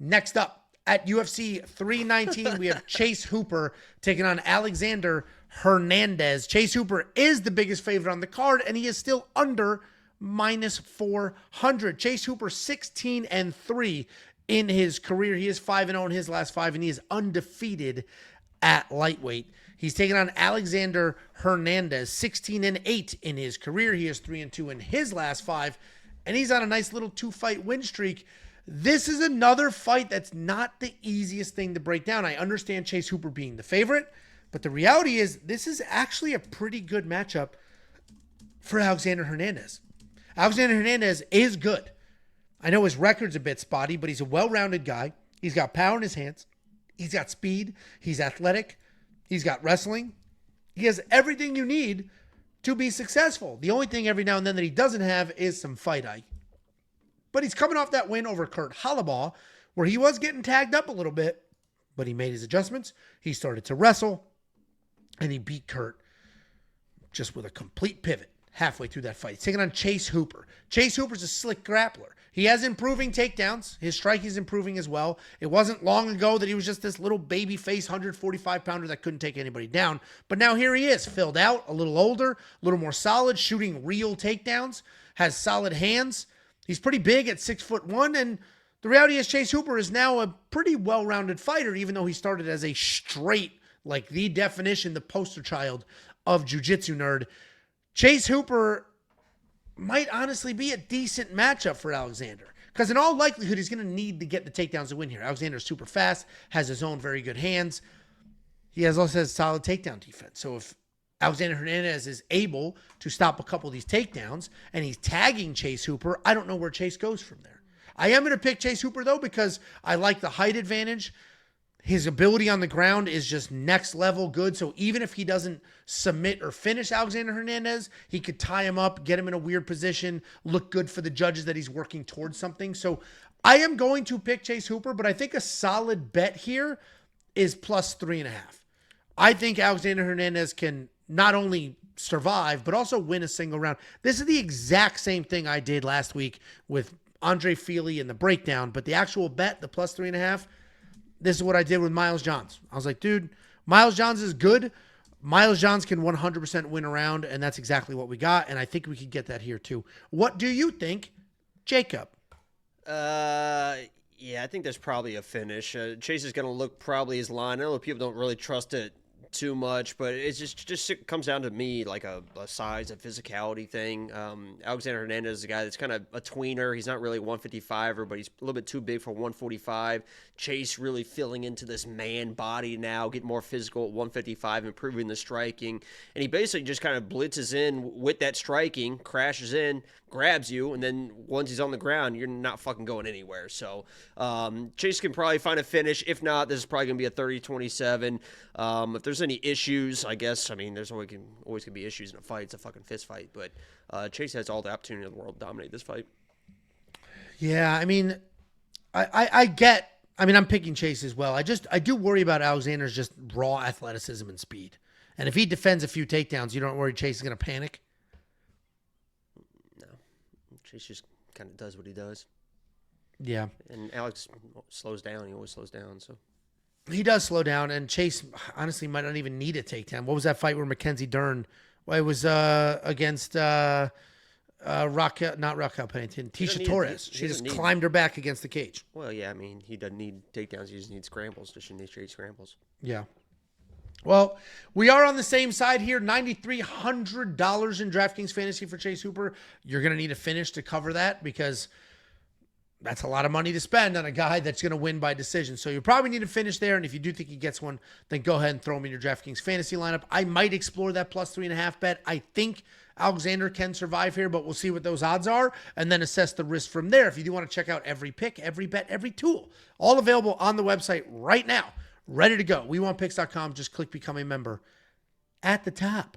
Next up, at UFC 319, we have Chase Hooper taking on Alexander Hernandez. Chase Hooper is the biggest favorite on the card, and he is still under -400. Chase Hooper 16-3 in his career. He is 5-0 in his last 5, and he is undefeated at lightweight. He's taking on Alexander Hernandez, 16-8 in his career. He is 3-2 in his last 5, and he's on a nice little 2-fight win streak. This is another fight that's not the easiest thing to break down. I understand Chase Hooper being the favorite, but the reality is this is actually a pretty good matchup for Alexander Hernandez. Alexander Hernandez is good. I know his record's a bit spotty, but he's a well-rounded guy. He's got power in his hands. He's got speed. He's athletic. He's got wrestling. He has everything you need to be successful. The only thing every now and then that he doesn't have is some fight eye. But he's coming off that win over Kurt Holobaugh, where he was getting tagged up a little bit, but he made his adjustments. He started to wrestle, and he beat Kurt just with a complete pivot halfway through that fight. He's taking on Chase Hooper. Chase Hooper's a slick grappler. He has improving takedowns. His strike is improving as well. It wasn't long ago that he was just this little baby face 145-pounder that couldn't take anybody down. But now here he is, filled out, a little older, a little more solid, shooting real takedowns, has solid hands. He's pretty big at 6'1", and the reality is Chase Hooper is now a pretty well-rounded fighter, even though he started as a straight, like the definition, the poster child of jiu-jitsu nerd. Chase Hooper might honestly be a decent matchup for Alexander, because in all likelihood, he's going to need to get the takedowns to win here. Alexander's super fast, has his own very good hands. He also has solid takedown defense. So if Alexander Hernandez is able to stop a couple of these takedowns and he's tagging Chase Hooper, I don't know where Chase goes from there. I am going to pick Chase Hooper, though, because I like the height advantage. His ability on the ground is just next level good. So even if he doesn't submit or finish Alexander Hernandez, he could tie him up, get him in a weird position, look good for the judges that he's working towards something. So I am going to pick Chase Hooper, but I think a solid bet here is +3.5. I think Alexander Hernandez can not only survive, but also win a single round. This is the exact same thing I did last week with Andre Feely in the breakdown, but the actual bet, the +3.5, this is what I did with Miles Johns. I was like, dude, Miles Johns is good. Miles Johns can 100% win a round, and that's exactly what we got, and I think we could get that here too. What do you think, Jacob? Yeah, I think there's probably a finish. Chase is going to look probably his line. I know people don't really trust it too much, but it just comes down to me like a size, a physicality thing. Alexander Hernandez is a guy that's kind of a tweener. He's not really a 155er, but he's a little bit too big for 145. Chase really filling into this man body now, getting more physical at 155, improving the striking. And he basically just kind of blitzes in with that striking, crashes in, grabs you, and then once he's on the ground, you're not fucking going anywhere. So Chase can probably find a finish. If not, this is probably going to be a 30-27. If there's any issues, I guess, I mean, there's always going to be issues in a fight. It's a fucking fist fight. But Chase has all the opportunity in the world to dominate this fight. Yeah, I mean, I'm picking Chase as well. I do worry about Alexander's just raw athleticism and speed. And if he defends a few takedowns, you don't worry Chase is going to panic? No. Chase just kind of does what he does. Yeah. And Alex slows down. He always slows down, so. He does slow down, and Chase honestly might not even need a takedown. What was that fight where Mackenzie Dern? Well, it was against not Raquel Pennington, Tisha Torres. She just climbed her back against the cage. Well, yeah, I mean, he doesn't need takedowns. He just needs scrambles, just initiate scrambles. Yeah. Well, we are on the same side here. $9,300 in DraftKings Fantasy for Chase Hooper. You're going to need a finish to cover that because that's a lot of money to spend on a guy that's going to win by decision. So you probably need a finish there. And if you do think he gets one, then go ahead and throw him in your DraftKings Fantasy lineup. I might explore that +3.5 bet. I think Alexander can survive here, but we'll see what those odds are and then assess the risk from there. If you do want to check out every pick, every bet, every tool, all available on the website right now, ready to go. WeWantPicks.com. Just click Become a Member at the top.